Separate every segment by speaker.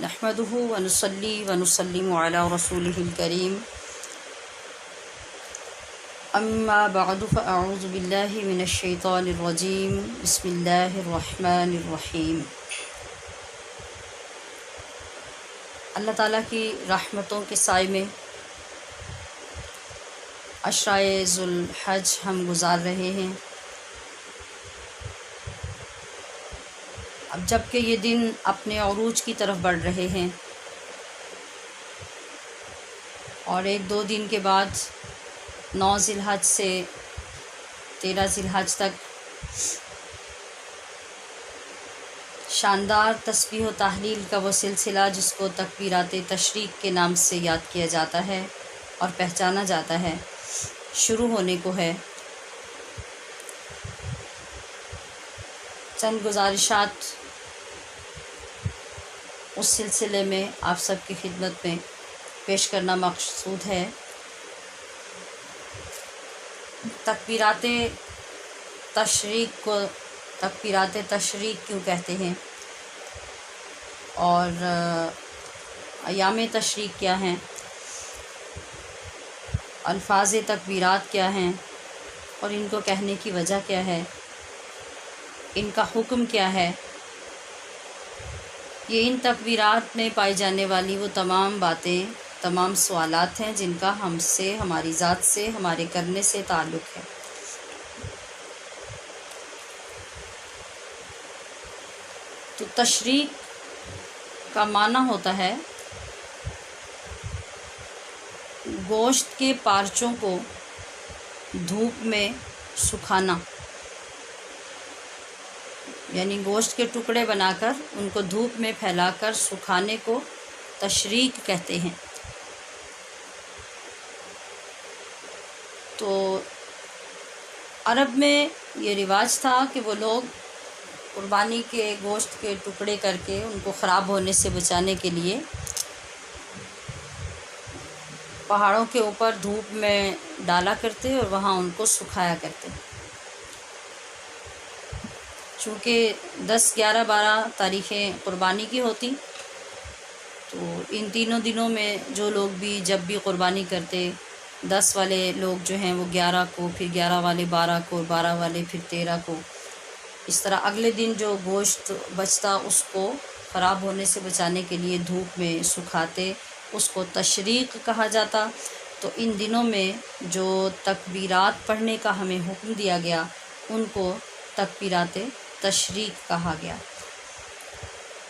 Speaker 1: نحمدہ ونصلی ونسلم علی رسولہ الکریم اما بعد فاعوذ باللہ من الشیطان الرجیم بسم اللہ الرحمن الرحیم۔ اللہ تعالیٰ کی رحمتوں کے سائے میں عشرۂ ذوالحج ہم گزار رہے ہیں۔ اب جب کہ یہ دن اپنے عروج کی طرف بڑھ رہے ہیں اور 1-2 دن کے بعد 9 ذی الحج سے 13 ذی الحج تک شاندار تسبیح و تحلیل کا وہ سلسلہ جس کو تکبیرات تشریق کے نام سے یاد کیا جاتا ہے اور پہچانا جاتا ہے، شروع ہونے کو ہے۔ چند گزارشات اس سلسلے میں آپ سب کی خدمت میں پیش کرنا مقصود ہے۔ تکبیرات تشریق کو تکبیرات تشریق کیوں کہتے ہیں اور ایام تشریق کیا ہیں، الفاظ تکبیرات کیا ہیں اور ان کو کہنے کی وجہ کیا ہے، ان کا حکم کیا ہے، یہ ان تکبیرات میں پائی جانے والی وہ تمام باتیں، تمام سوالات ہیں جن کا ہم سے، ہماری ذات سے، ہمارے کرنے سے تعلق ہے۔ تو تشریق کا معنی ہوتا ہے گوشت کے پارچوں کو دھوپ میں سکھانا، یعنی گوشت کے ٹکڑے بنا کر ان کو دھوپ میں پھیلا کر سکھانے کو تشریق کہتے ہیں۔ تو عرب میں یہ رواج تھا کہ وہ لوگ قربانی کے گوشت کے ٹکڑے کر کے ان کو خراب ہونے سے بچانے کے لیے پہاڑوں کے اوپر دھوپ میں ڈالا کرتے اور وہاں ان کو سکھایا کرتے۔ چونکہ 10، 11، 12 تاریخیں قربانی کی ہوتی، تو ان تینوں دنوں میں جو لوگ بھی جب بھی قربانی کرتے، 10 والے لوگ جو ہیں وہ 11 کو، پھر 11 والے 12 کو، 12 والے پھر 13 کو، اس طرح اگلے دن جو گوشت بچتا اس کو خراب ہونے سے بچانے کے لیے دھوپ میں سکھاتے، اس کو تشریق کہا جاتا۔ تو ان دنوں میں جو تکبیرات پڑھنے کا ہمیں حکم دیا گیا ان کو تکبیرات تشریق کہا گیا۔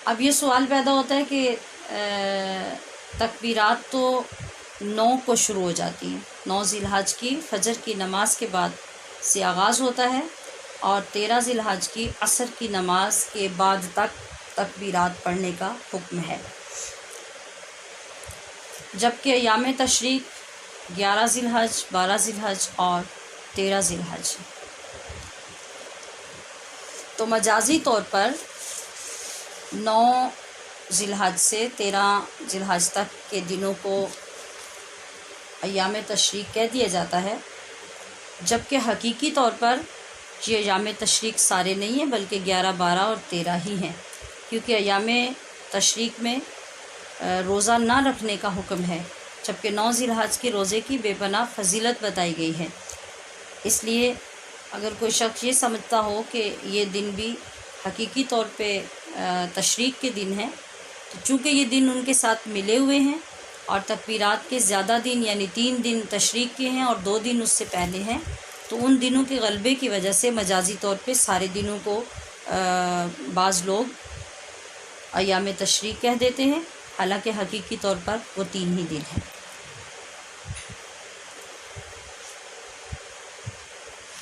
Speaker 1: اب یہ سوال پیدا ہوتا ہے کہ تکبیرات تو 9 کو شروع ہو جاتی ہیں، 9 ذی الحج کی فجر کی نماز کے بعد سے آغاز ہوتا ہے اور 13 ذی الحج کی عصر کی نماز کے بعد تک تکبیرات پڑھنے کا حکم ہے، جبکہ ایام تشریق 11 ذی الحج، 12 ذی الحج اور 13 ذی الحج۔ تو مجازی طور پر 9 ذی الحج سے 13 ذی الحج تک کے دنوں کو ایام تشریق کہہ دیا جاتا ہے، جبکہ حقیقی طور پر یہ ایام تشریق سارے نہیں ہیں بلکہ 11، 12 اور 13 ہی ہیں، کیونکہ ایام تشریق میں روزہ نہ رکھنے کا حکم ہے، جبکہ 9 ذی الحج کے روزے کی بے پناہ فضیلت بتائی گئی ہے۔ اس لیے اگر کوئی شخص یہ سمجھتا ہو کہ یہ دن بھی حقیقی طور پہ تشریق کے دن ہیں، تو چونکہ یہ دن ان کے ساتھ ملے ہوئے ہیں اور تکبیرات کے زیادہ دن یعنی 3 دن تشریق کے ہیں اور 2 دن اس سے پہلے ہیں، تو ان دنوں کے غلبے کی وجہ سے مجازی طور پہ سارے دنوں کو بعض لوگ ایام تشریق کہہ دیتے ہیں، حالانکہ حقیقی طور پر وہ 3 ہی دن ہیں۔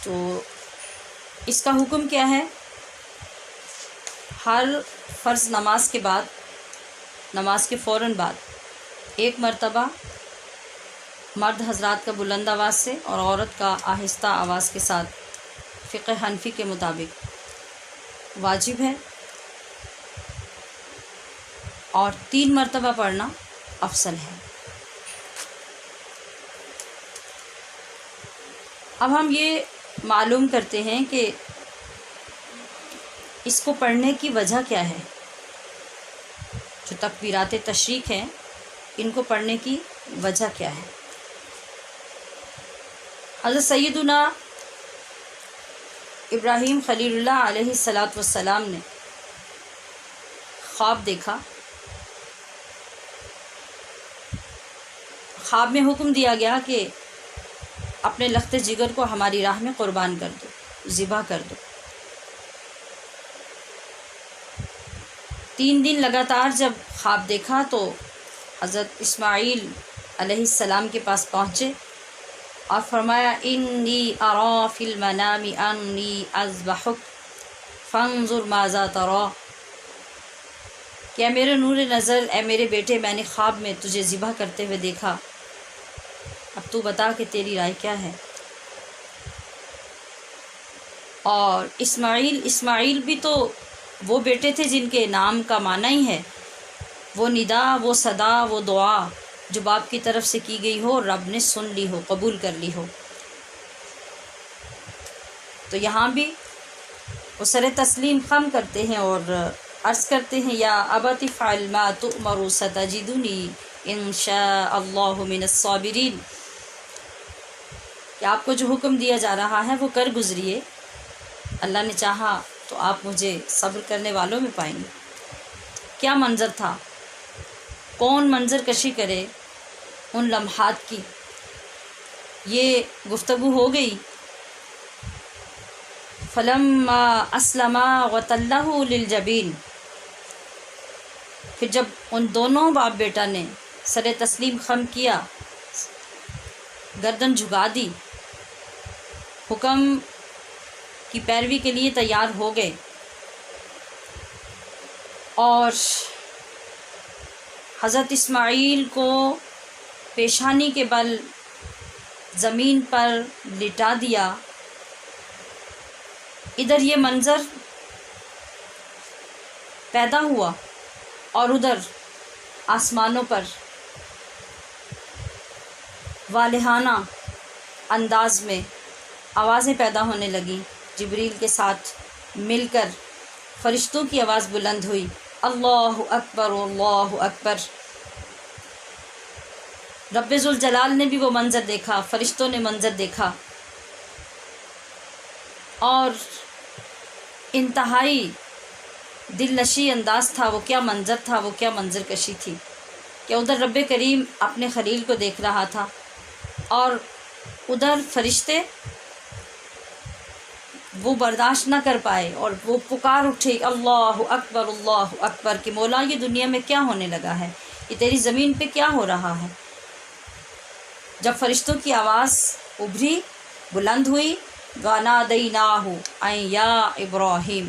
Speaker 1: تو اس کا حکم کیا ہے؟ ہر فرض نماز کے بعد، نماز کے فوراً بعد 1 مرتبہ مرد حضرات کا بلند آواز سے اور عورت کا آہستہ آواز کے ساتھ فقہ حنفی کے مطابق واجب ہے، اور 3 مرتبہ پڑھنا افضل ہے۔ اب ہم یہ معلوم کرتے ہیں کہ اس کو پڑھنے کی وجہ کیا ہے۔ جو تکبیرات تشریق ہیں ان کو پڑھنے کی وجہ کیا ہے؟ حضرت سیدنا ابراہیم خلیل اللہ علیہ السلام نے خواب دیکھا. خواب میں حکم دیا گیا کہ اپنے لخت جگر کو ہماری راہ میں قربان کر دو، ذبح کر دو. 3 دن لگاتار جب خواب دیکھا تو حضرت اسماعیل علیہ السلام کے پاس پہنچے اور فرمایا انی ارا فی المنام انی اذبحک فانظر ماذا تری، کہ اے میرے نور نظر، اے میرے بیٹے، میں نے خواب میں تجھے ذبح کرتے ہوئے دیکھا، اب تو بتا کہ تیری رائے کیا ہے. اور اسماعیل بھی تو وہ بیٹے تھے جن کے نام کا معنی ہی ہے وہ ندا، وہ صدا، وہ دعا جو باپ کی طرف سے کی گئی ہو، رب نے سن لی ہو، قبول کر لی ہو. تو یہاں بھی وہ سر تسلیم خم کرتے ہیں اور عرض کرتے ہیں یا ابت افعل ما تؤمر ستجدنی ان شاء اللہ من الصابرین، کہ آپ کو جو حکم دیا جا رہا ہے وہ کر گزریے، اللہ نے چاہا تو آپ مجھے صبر کرنے والوں میں پائیں گے. کیا منظر تھا، کون منظر کشی کرے ان لمحات کی. یہ گفتگو ہو گئی. فلما اسلما وتلہ للجبین، پھر جب ان دونوں باپ بیٹا نے سر تسلیم خم کیا، گردن جھکا دی، حکم کی پیروی کے لیے تیار ہو گئے، اور حضرت اسماعیل کو پیشانی کے بل زمین پر لٹا دیا. ادھر یہ منظر پیدا ہوا اور ادھر آسمانوں پر والہانہ انداز میں آوازیں پیدا ہونے لگیں. جبریل کے ساتھ مل کر فرشتوں کی آواز بلند ہوئی، اللہ اکبر اللہ اکبر. رب ذوالجلال نے بھی وہ منظر دیکھا، فرشتوں نے منظر دیکھا، اور انتہائی دل نشی انداز تھا. وہ کیا منظر تھا، وہ کیا منظر کشی تھی کہ ادھر رب کریم اپنے خلیل کو دیکھ رہا تھا اور ادھر فرشتے وہ برداشت نہ کر پائے اور وہ پکار اٹھے اللہ اکبر کہ مولا یہ دنیا میں کیا ہونے لگا ہے، یہ تیری زمین پہ کیا ہو رہا ہے. جب فرشتوں کی آواز ابھری، بلند ہوئی، وَنَادَيْنَاهُ أَن يَا إِبْرَاهِيمُ،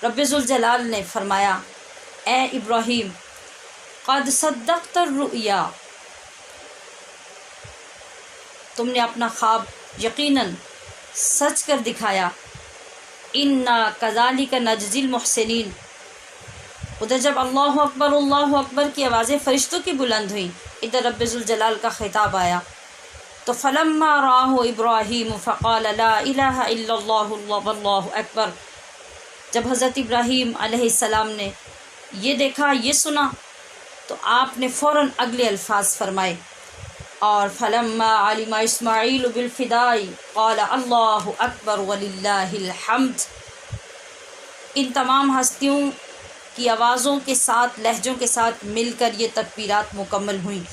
Speaker 1: رب ذوالجلال نے فرمایا اے ابراہیم قد صدقت الرؤیا، تم نے اپنا خواب یقیناً سچ کر دکھایا. اِنَّا كَذَلِكَ نَجْزِي الْمُحْسِنِينَ. ادھر جب اللہ اکبر کی آوازیں فرشتوں کی بلند ہوئیں، ادھر رب ذوالجلال کا خطاب آیا. تو فلما رآہ ابراہیم فقال لا الہ الا اللہ واللہ اکبر. جب حضرت ابراہیم علیہ السلام نے یہ دیکھا، یہ سنا، تو آپ نے فوراً اگلے الفاظ فرمائے، اور فلما علم اسماعیل بالفداء قال اللہ اکبر وللہ الحمد. ان تمام ہستیوں کی آوازوں کے ساتھ، لہجوں کے ساتھ مل کر یہ تکبیرات مکمل ہوئیں.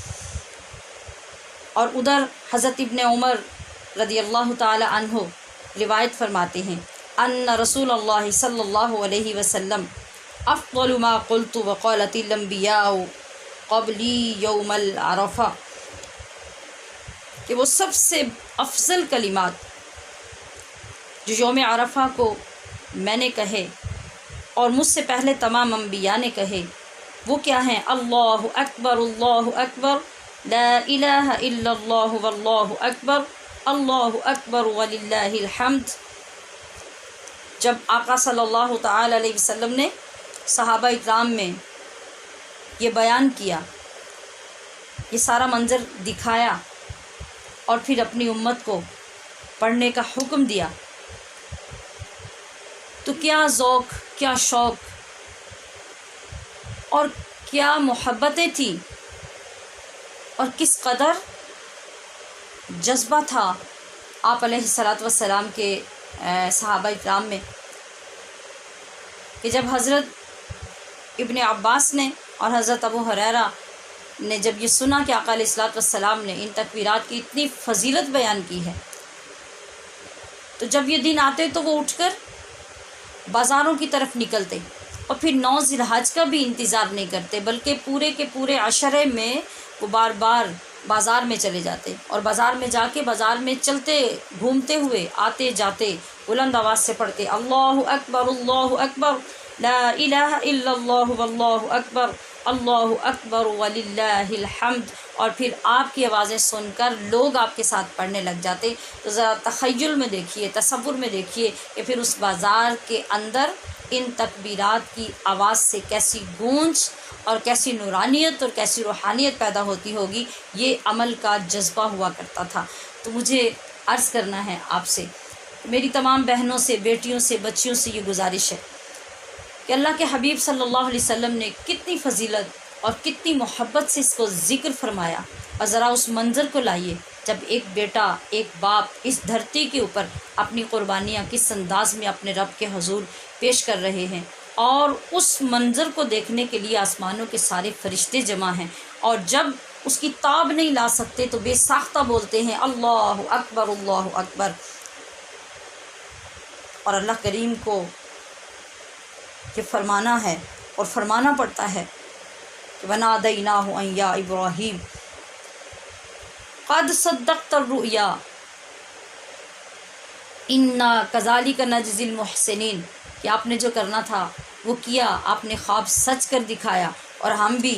Speaker 1: اور ادھر حضرت ابن عمر رضی اللہ تعالی عنہ روایت فرماتے ہیں ان رسول اللہ صلی اللہ علیہ وسلم افضل ما قلت وقالت الانبیاء قبلی یوم العرفہ، کہ وہ سب سے افضل کلمات جو یوم عرفہ کو میں نے کہے اور مجھ سے پہلے تمام انبیاء نے کہے، وہ کیا ہیں؟ اللہ اکبر لا الہ الا اللہ واللہ اکبر وللہ الحمد. جب آقا صلی اللہ تعالی علیہ وسلم نے صحابہ اکرام میں یہ بیان کیا، یہ سارا منظر دکھایا اور پھر اپنی امت کو پڑھنے کا حکم دیا، تو کیا ذوق، کیا شوق اور کیا محبتیں تھیں اور کس قدر جذبہ تھا آپ علیہ الصلاۃ والسلام کے صحابہ اکرام میں، کہ جب حضرت ابن عباس نے اور حضرت ابو ہریرہ نے جب یہ سنا کہ آقا علیہ الصلاۃ والسلام نے ان تکبیرات کی اتنی فضیلت بیان کی ہے، تو جب یہ دن آتے تو وہ اٹھ کر بازاروں کی طرف نکلتے اور پھر 9 ذی الحج کا بھی انتظار نہیں کرتے، بلکہ پورے کے پورے عشرے میں وہ بار بار بازار میں چلے جاتے اور بازار میں جا کے بازار میں چلتے گھومتے ہوئے آتے جاتے بلند آواز سے پڑھتے اللہ اکبر لا الہ الا اللہ واللہ اکبر وللہ الحمد، اور پھر آپ کی آوازیں سن کر لوگ آپ کے ساتھ پڑھنے لگ جاتے۔ تو ذرا تخیل میں دیکھیے، تصور میں دیکھیے کہ پھر اس بازار کے اندر ان تکبیرات کی آواز سے کیسی گونج اور کیسی نورانیت اور کیسی روحانیت پیدا ہوتی ہوگی۔ یہ عمل کا جذبہ ہوا کرتا تھا۔ تو مجھے عرض کرنا ہے آپ سے، میری تمام بہنوں سے، بیٹیوں سے، بچیوں سے یہ گزارش ہے کہ اللہ کے حبیب صلی اللہ علیہ وسلم نے کتنی فضیلت اور کتنی محبت سے اس کو ذکر فرمایا، اور ذرا اس منظر کو لائیے جب ایک بیٹا، ایک باپ اس دھرتی کے اوپر اپنی قربانیاں کس انداز میں اپنے رب کے حضور پیش کر رہے ہیں، اور اس منظر کو دیکھنے کے لیے آسمانوں کے سارے فرشتے جمع ہیں، اور جب اس کی تاب نہیں لا سکتے تو بے ساختہ بولتے ہیں اللہ اکبر اللہ اکبر۔ اور اللہ کریم کو یہ فرمانا ہے اور فرمانا پڑتا ہے کہ وَنَادَيْنَاهُ أَن يَا إِبْرَاهِيمُ قَدْ صَدَّقْتَ الرُّؤْيَا إِنَّا كَذَلِكَ نَجْزِي الْمُحْسِنِينَ، کہ آپ نے جو کرنا تھا وہ کیا، آپ نے خواب سچ کر دکھایا، اور ہم بھی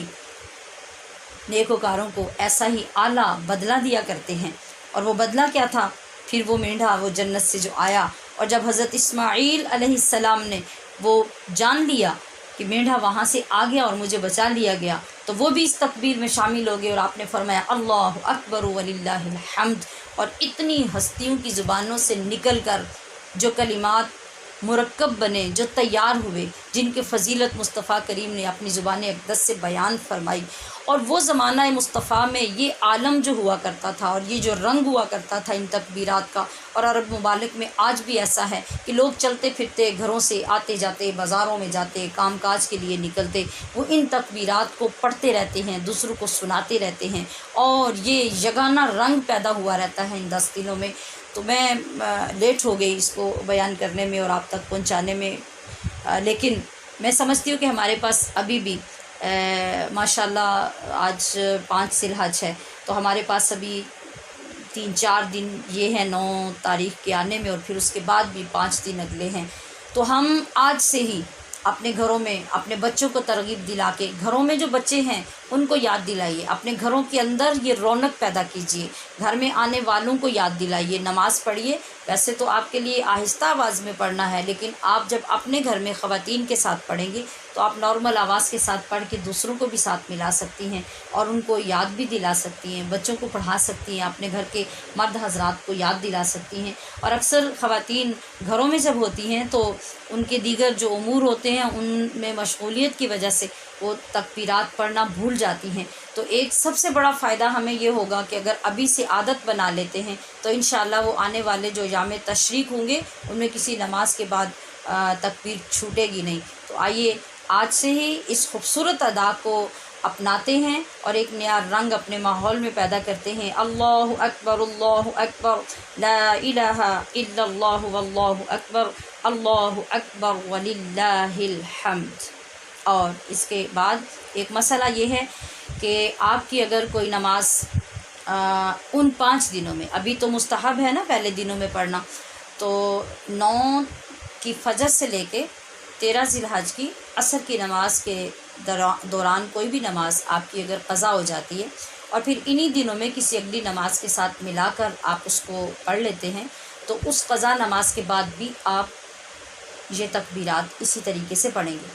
Speaker 1: نیکوکاروں کو ایسا ہی اعلیٰ بدلہ دیا کرتے ہیں۔ اور وہ بدلہ کیا تھا؟ پھر وہ مینڈھا وہ جنت سے جو آیا، اور جب حضرت اسماعیل علیہ السلام نے وہ جان لیا کہ مینڈھا وہاں سے آ گیا اور مجھے بچا لیا گیا، تو وہ بھی اس تکبیر میں شامل ہو گئے، اور آپ نے فرمایا اللہ اکبر وللہ الحمد، اور اتنی ہستیوں کی زبانوں سے نکل کر جو کلمات مرکب بنے، جو تیار ہوئے، جن کے فضیلت مصطفیٰ کریم نے اپنی زبان اقدس سے بیان فرمائی۔ اور وہ زمانہ مصطفیٰ میں یہ عالم جو ہوا کرتا تھا اور یہ جو رنگ ہوا کرتا تھا ان تکبیرات کا، اور عرب ممالک میں آج بھی ایسا ہے کہ لوگ چلتے پھرتے گھروں سے آتے جاتے، بازاروں میں جاتے، کام کاج کے لیے نکلتے، وہ ان تکبیرات کو پڑھتے رہتے ہیں، دوسروں کو سناتے رہتے ہیں، اور یہ یگانہ رنگ پیدا ہوا رہتا ہے ان 10 دنوں میں۔ تو میں لیٹ ہو گئی اس کو بیان کرنے میں اور آپ تک پہنچانے میں، لیکن میں سمجھتی ہوں کہ ہمارے پاس ابھی بھی ماشاء اللہ آج 5 ذی الحج ہے، تو ہمارے پاس ابھی 3-4 دن یہ ہے 9 تاریخ کے آنے میں، اور پھر اس کے بعد بھی 5 دن اگلے ہیں۔ تو ہم آج سے ہی اپنے گھروں میں اپنے بچوں کو ترغیب دلا کے، گھروں میں جو بچے ہیں ان کو یاد دلائیے، اپنے گھروں کے اندر یہ رونق پیدا کیجیے، گھر میں آنے والوں کو یاد دلائیے، نماز پڑھیے۔ ویسے تو آپ کے لیے آہستہ آواز میں پڑھنا ہے، لیکن آپ جب اپنے گھر میں خواتین کے ساتھ پڑھیں گے تو آپ نارمل آواز کے ساتھ پڑھ کے دوسروں کو بھی ساتھ ملا سکتی ہیں، اور ان کو یاد بھی دلا سکتی ہیں، بچوں کو پڑھا سکتی ہیں، اپنے گھر کے مرد حضرات کو یاد دلا سکتی ہیں۔ اور اکثر خواتین گھروں میں جب ہوتی ہیں تو ان کے دیگر جو امور ہوتے ہیں ان میں مشغولیت کی وجہ سے وہ تکبیرات پڑھنا بھول جاتی ہیں۔ تو ایک سب سے بڑا فائدہ ہمیں یہ ہوگا کہ اگر ابھی سے عادت بنا لیتے ہیں تو انشاءاللہ وہ آنے والے جو ایام تشریق ہوں گے ان میں کسی نماز کے بعد تکبیر چھوٹے گی نہیں۔ تو آئیے آج سے ہی اس خوبصورت ادا کو اپناتے ہیں اور ایک نیا رنگ اپنے ماحول میں پیدا کرتے ہیں۔ اللہ اکبر لا الہ الا اللہ واللہ اکبر، اللہ اکبر وللہ الحمد۔ اور اس کے بعد ایک مسئلہ یہ ہے کہ آپ کی اگر کوئی نماز ان 5 دنوں میں، ابھی تو مستحب ہے نا پہلے دنوں میں پڑھنا، تو 9 کی فجر سے لے کے 13 ذی الحج کی عصر کی نماز کے دوران کوئی بھی نماز آپ کی اگر قضا ہو جاتی ہے اور پھر انہی دنوں میں کسی اگلی نماز کے ساتھ ملا کر آپ اس کو پڑھ لیتے ہیں، تو اس قضا نماز کے بعد بھی آپ یہ تکبیرات اسی طریقے سے پڑھیں گے۔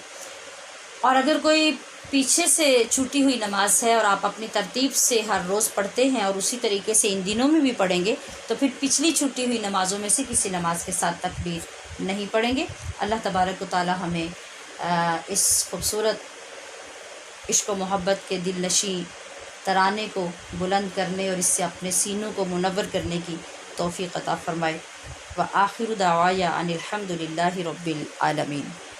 Speaker 1: اور اگر کوئی پیچھے سے چھوٹی ہوئی نماز ہے اور آپ اپنی ترتیب سے ہر روز پڑھتے ہیں اور اسی طریقے سے ان دنوں میں بھی پڑھیں گے، تو پھر پچھلی چھوٹی ہوئی نمازوں میں سے کسی نماز کے ساتھ تکبیر نہیں پڑھیں گے۔ اللہ تبارک و تعالی ہمیں اس خوبصورت عشق و محبت کے دل نشیں ترانے کو بلند کرنے اور اس سے اپنے سینوں کو منور کرنے کی توفیق عطا فرمائے۔ وآخر دعوایا ان الحمد للہ رب العالمین۔